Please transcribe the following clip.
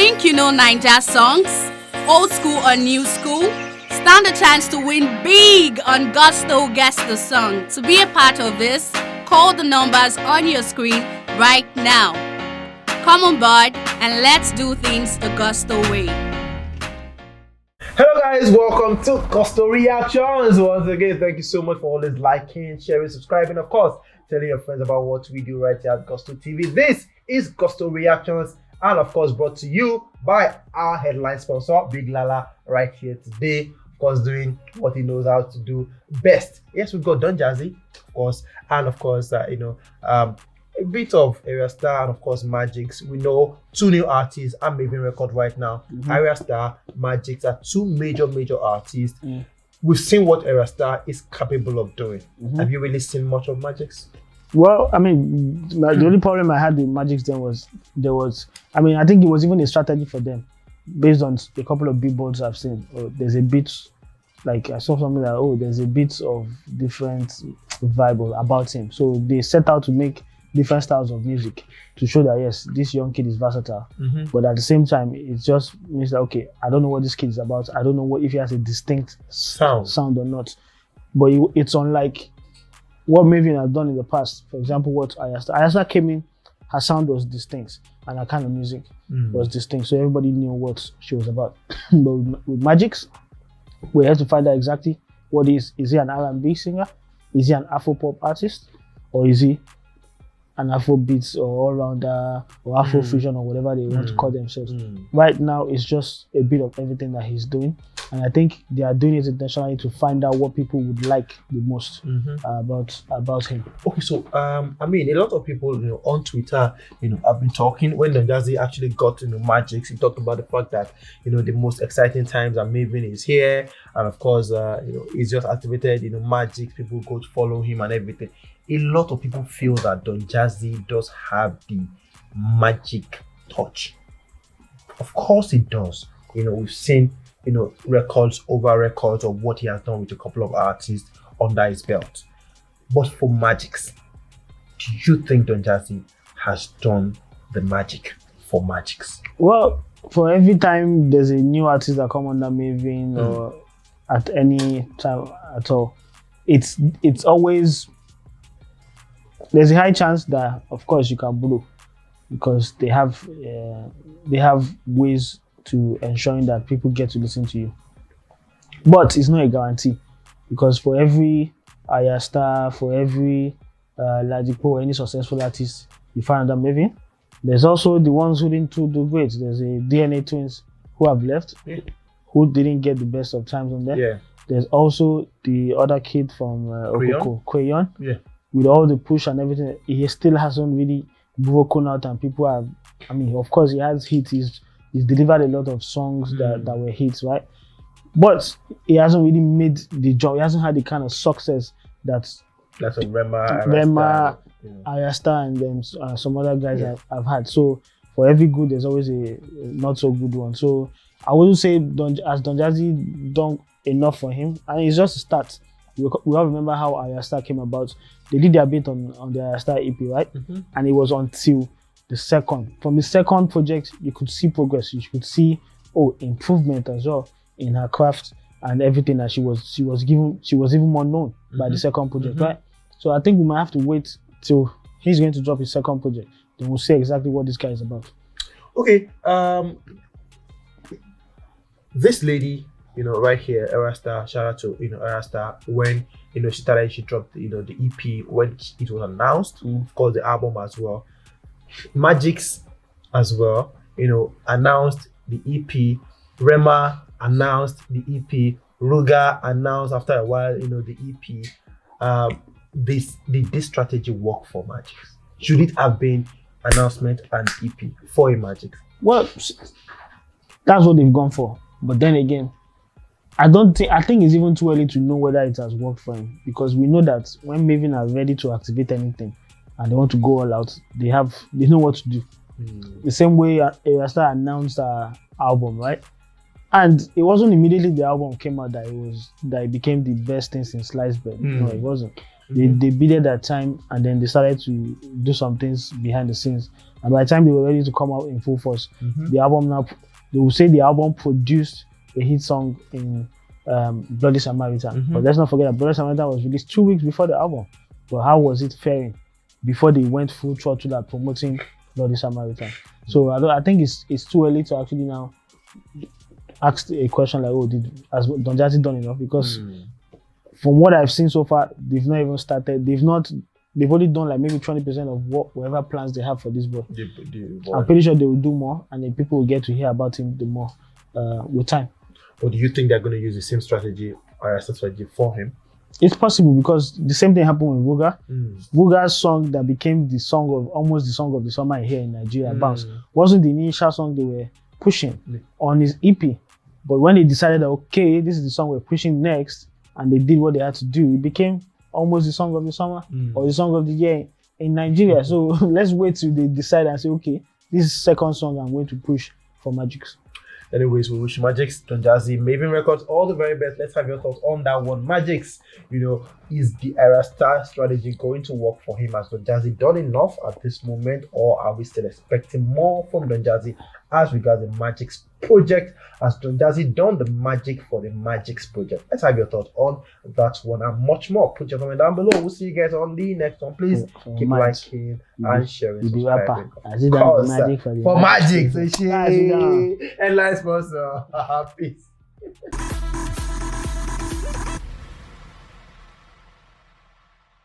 Think you know Ninja songs? Old school or new school? Stand a chance to win big on Gusto Guess the Song. To be a part of this, call the numbers on your screen right now. Come on board and let's do things the Gusto way. Hello guys, welcome to Gusto Reactions. Once again, thank you so much for always liking, sharing, subscribing, of course, telling your friends about what we do right here at Gusto TV. This is Gusto Reactions, and of course brought to you by our headline sponsor, Big Lala, right here today. Of course, doing what he knows how to do best. Yes, we've got Don Jazzy, of course, and of course, a bit of Ayra Starr and of course Magixx. We know two new artists are making record right now. Ayra Starr, Magixx are two major artists. We've seen what Ayra Starr is capable of doing. Have you really seen much of Magixx? Well, I mean, the only problem I had with Magixx then was I think it was even a strategy for them based on a couple of billboards I've seen. There's a bit, like I saw something like, there's a bit of different vibe about him. So they set out to make different styles of music to show that yes, this young kid is versatile. But at the same time, it just means that okay, I don't know what this kid is about. I don't know if he has a distinct sound or not. But it's unlike what Maven has done in the past. For example, what Ayra Starr came in, her sound was distinct and her kind of music was distinct, so everybody knew what she was about. But with Magixx, we had to find out exactly what is he an R&B singer? Is he an Afro-pop artist? Or is he an Afrobeats or all-rounder or Afro-fusion or whatever they want to call themselves? Right now, it's just a bit of everything that he's doing. And I think they are doing it intentionally to find out what people would like the most about him. Okay, so a lot of people, on Twitter, have been talking when Don Jazzy actually got Magixx. He talked about the fact that the most exciting times are Maven is here, and of course, he's just activated. Magixx, people go to follow him and everything. A lot of people feel that Don Jazzy does have the magic touch. Of course, it does. We've seen records over records of what he has done with a couple of artists under his belt. But for Magixx, do you think Don Jazzy has done the magic for Magixx? Well, for every time there's a new artist that come under Maven or at any time at all, it's always, there's a high chance that of course you can blow because they have ways to ensuring that people get to listen to you. But it's not a guarantee because for every Ayra Starr, for every Ladipo or any successful artist you find under Maven, there's also the ones who didn't do great. There's a DNA twins who have left, who didn't get the best of times on there. There's also the other kid from Okoko, Crayon. With all the push and everything, he still hasn't really broken out, and people have, of course he has hits, he's delivered a lot of songs that were hits, right? But he hasn't really made the job. He hasn't had the kind of success that's Rema, Ayra Starr, and then some other guys I've had. So for every good, there's always a not so good one. So I wouldn't say Don Jazzy done enough for him, and it's just a start. We all remember how Ayra Starr came about. They did their bit on the Ayra Starr EP, right? And it was until from the second project, you could see progress. You could see improvement as well in her craft and everything that she was even more known by the second project, right? So I think we might have to wait till he's going to drop his second project. Then we'll see exactly what this guy is about. Okay, this lady, right here, Ayra Starr, shout out to Ayra Starr, when she dropped the EP when it was announced, of course the album as well. Magixx as well, announced the EP. Rema announced the EP. Ruga announced after a while, the EP. Did this strategy work for Magixx? Should it have been announcement and EP for a Magixx? Well, that's what they've gone for. But then again, I think it's even too early to know whether it has worked for him, because we know that when Maven are ready to activate anything and they want to go all out, they know what to do. The same way Ayra Starr announced her album, right? And it wasn't immediately the album came out that it became the best thing since sliced bread. No, it wasn't. They bided that time, and then they started to do some things behind the scenes, And by the time they were ready to come out in full force, the album now, they will say the album produced a hit song in Bloody Samaritan. But let's not forget that Bloody Samaritan was released 2 weeks before the album. But how was it faring before they went full throttle at promoting Bloody Samaritan? So I think it's too early to actually now ask a question like, oh, has Don Jazzy done enough? Because from what I've seen so far, they've not even started. They've only done like maybe 20% of whatever plans they have for this boy. I'm pretty sure they will do more, and then people will get to hear about him the more with time. Or do you think they're going to use the same strategy or strategy for him? It's possible, because the same thing happened with Vuga. Vuga's song that became almost the song of the summer here in Nigeria, Bounce, wasn't the initial song they were pushing on his EP. But when they decided that, okay, this is the song we're pushing next, and they did what they had to do, it became almost the song of the summer or the song of the year in Nigeria. So let's wait till they decide and say, okay, this is the second song I'm going to push for Magixx. Anyways, we wish Magixx, Don Jazzy, Maven Records all the very best. Let's have your thoughts on that one. Magixx, is the Ayra Starr strategy going to work for him? Has Don Jazzy done enough at this moment, or are we still expecting more from Don Jazzy as regards the Magixx project? Has Don Jazzy done the magic for the Magixx project? Let's have your thoughts on that one and much more. Put your comment down below. We'll see you guys on the next one. Please keep liking and sharing. Subscribing. For Magixx. Headline sponsor. Peace.